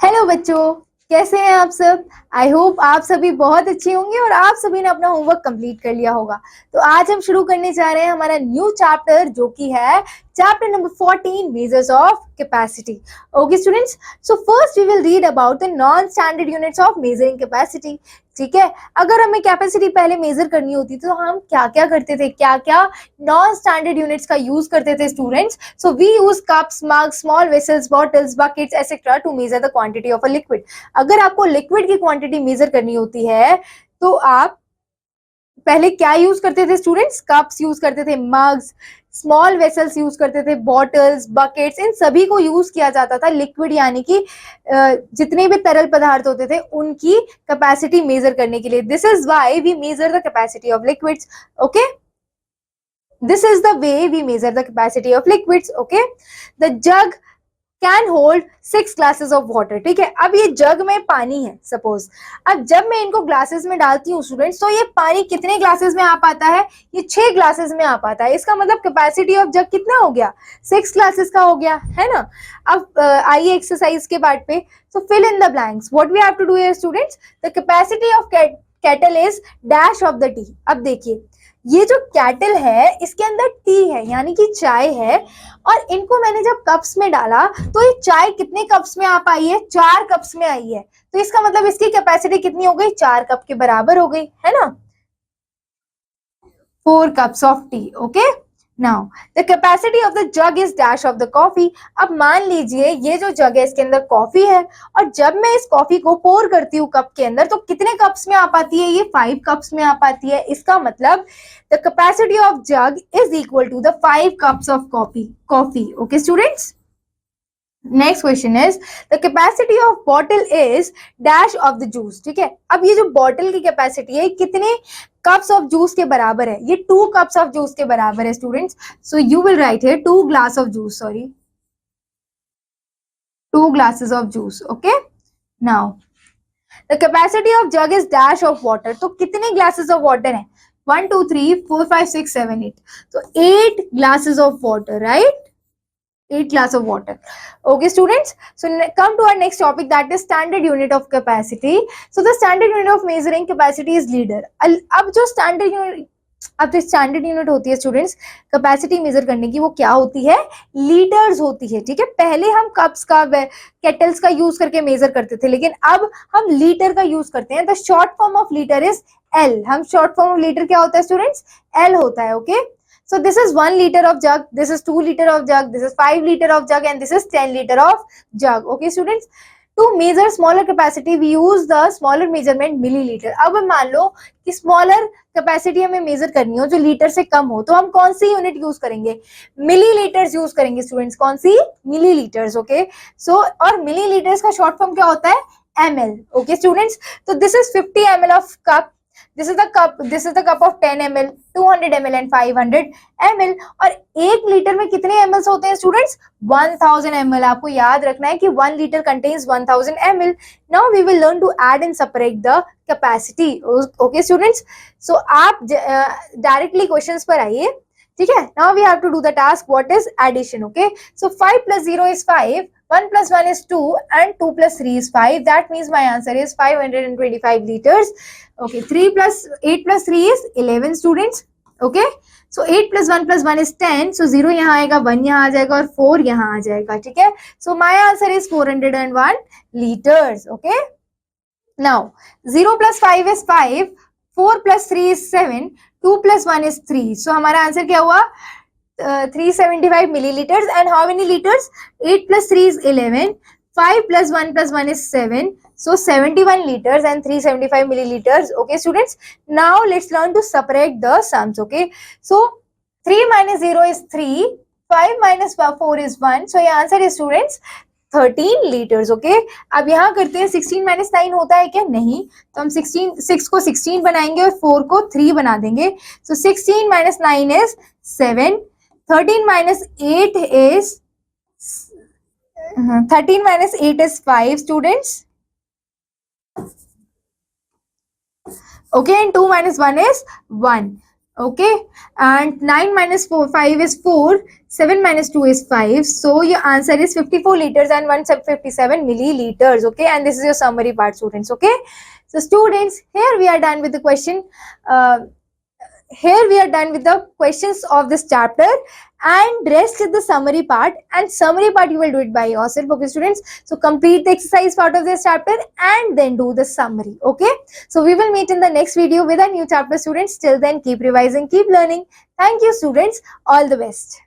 Hello बच्चों, कैसे हैं आप सब। आई होप आप सभी बहुत अच्छे होंगे और आप सभी ने अपना होमवर्क कंप्लीट कर लिया होगा। तो आज हम शुरू करने जा रहे हैं हमारा न्यू चैप्टर जो कि है chapter number 14 measures of capacity. Okay students, so first we will read about the non standard units of measuring capacity. ठीक है, अगर हमें कैपेसिटी पहले मेजर करनी होती तो हम क्या क्या करते थे, क्या क्या नॉन स्टैंडर्ड यूनिट्स का यूज करते थे students. So we use cups, mugs, small vessels, bottles, buckets, etc. to measure the quantity of a liquid. अगर आपको लिक्विड की क्वांटिटी मेजर करनी होती है तो आप पहले क्या यूज करते थे स्टूडेंट्स? कप्स यूज करते थे, मग्स, स्मॉल वेसल्स यूज करते थे, बॉटल्स, बकेट्स, इन सभी को यूज किया जाता था लिक्विड यानी कि जितने भी तरल पदार्थ होते थे उनकी कैपेसिटी मेजर करने के लिए। This is why we measure the capacity of liquids. Okay, this is the way we measure the capacity of liquids. Okay, the jug can hold 6 glasses of water. ठीक है, अब ये जग में पानी है सपोज। अब जब मैं इनको ग्लासेस में डालती हूँ स्टूडेंट्स, तो ये पानी कितने ग्लासेस में आ पाता है? ये 6 ग्लासेस में आ पाता है। इसका मतलब कैपेसिटी ऑफ जग कितना हो गया? 6 ग्लासेस का हो गया, है ना। अब आइए एक्सरसाइज के पार्ट पे। So fill in the blanks. What we have to do here students, the capacity of kettle is dash of the tea. अब देखिए, ये जो कैटल है इसके अंदर टी है यानी कि चाय है, और इनको मैंने जब कप्स में डाला तो ये चाय कितने कप्स में आ पाई है? 4 कप्स में आई है। तो इसका मतलब इसकी कैपेसिटी कितनी हो गई? 4 कप के बराबर हो गई, है ना। 4 cups of tea. Okay, now the capacity of the jug is dash of the coffee. अब मान लीजिए ये जो जग है इसके अंदर कॉफी है, और जब मैं इस कॉफी को पोर करती हूँ कप के अंदर तो कितने कप्स में आ पाती है? ये 5 कप्स में आ पाती है। इसका मतलब the capacity of jug is equal to the 5 cups of coffee. Okay students, next question is the capacity of bottle is dash of the juice. ठीक है, अब ये जो बॉटल की कैपेसिटी है कितने कप्स ऑफ जूस के बराबर है? ये 2 कप्स ऑफ जूस के बराबर है students. So you will write here 2 glass of juice, sorry 2 glasses of juice. Okay, now the capacity of jug is dash of water. तो कितने ग्लासेस ऑफ वाटर है? 1 2 3 4 5 6 7 8, तो 8 glasses of water, right, 8 glass of water. Okay students, so come to our next topic, that is standard unit of capacity. So the standard unit of measuring capacity is liter. अब जो standard unit, अब जो standard unit होती है students capacity major करने की, वो क्या होती है? लीटर्स होती है। ठीक है, पहले हम कप्स का, केटल्स का यूज करके मेजर करते थे, लेकिन अब हम लीटर का यूज करते हैं। The short form of litre is L. हम शॉर्ट फॉर्म ऑफ लीटर क्या होता है स्टूडेंट्स? एल होता है। Okay, so this is 1 liter of jug, this is 2 liter of jug, this is 5 liter of jug, and this is 10 liter of jug. Okay students, to measure smaller capacity we use the smaller measurement milliliter. अब मान लो कि smaller capacity हमें major करनी हो जो litre से कम हो, तो हम कौन सी यूनिट यूज करेंगे? मिलीलीटर्स यूज करेंगे स्टूडेंट्स। कौन सी? मिलीलीटर्स। ओके, सो और मिलीलीटर्स का शॉर्ट फॉर्म क्या होता है? ml. ओके स्टूडेंट्स, तो this is 50 ml of cup, this is the cup of 10 ml, 200 ml and 500 ml। और 1 लीटर में कितने ml होते हैं स्टूडेंट्स? 1000 ml। आपको याद रखना है कि 1 liter contains 1000 ml। now we will learn to add and separate the capacity. okay students, so आप डायरेक्टली क्वेश्चंस पर आइए। ठीक है, now we have to do the task, what is addition. okay, so 5 plus 0 is 5, 1 plus 1 is 2, and 2 plus 3 is 5. That means my answer is 525 liters. Okay, 3 plus 8 plus 3 is 11 students. Okay, so 8 plus 1 plus 1 is 10. So 0 यहाँ आएगा, 1 यहाँ आ जाएगा और 4 यहाँ आ जाएगा। ठीक है, so my answer is 401 liters. Okay, now 0 plus 5 is 5, 4 plus 3 is 7, 2 plus 1 is 3. So हमारा आंसर क्या हुआ? 375 milliliters. And how many liters? 8 plus 3 is 11, 5 plus 1 plus 1 is 7, so 71 liters and 375 milliliters. Okay students, now let's learn to separate the sums. Okay, so 3 minus 0 is 3, 5 minus 4 is 1, so your answer is students 13 liters. Okay, अब यहाँ करते हैं 16 minus 9 होता है क्या? नहीं, तो हम 6 को 16 बनाएंगे और 4 को 3 बना देंगे। so 16 minus 9 is 7, 13 minus 8 is 13 minus 8 is 5 students. Okay, and 2 minus 1 is 1. Okay, and 9 minus 4 5 is 4, 7 minus 2 is 5, so your answer is 54 liters and 157 milliliters. Okay, and this is your summary part, students. Okay, so students, here we are done with the question. Here we are done with the questions of this chapter, and rest is the summary part, and summary part you will do it by yourself. Okay, students, so complete the exercise part of this chapter and then do the summary. Okay, so we will meet in the next video with a new chapter, students. Till then, keep revising, keep learning. Thank you, students. All the best.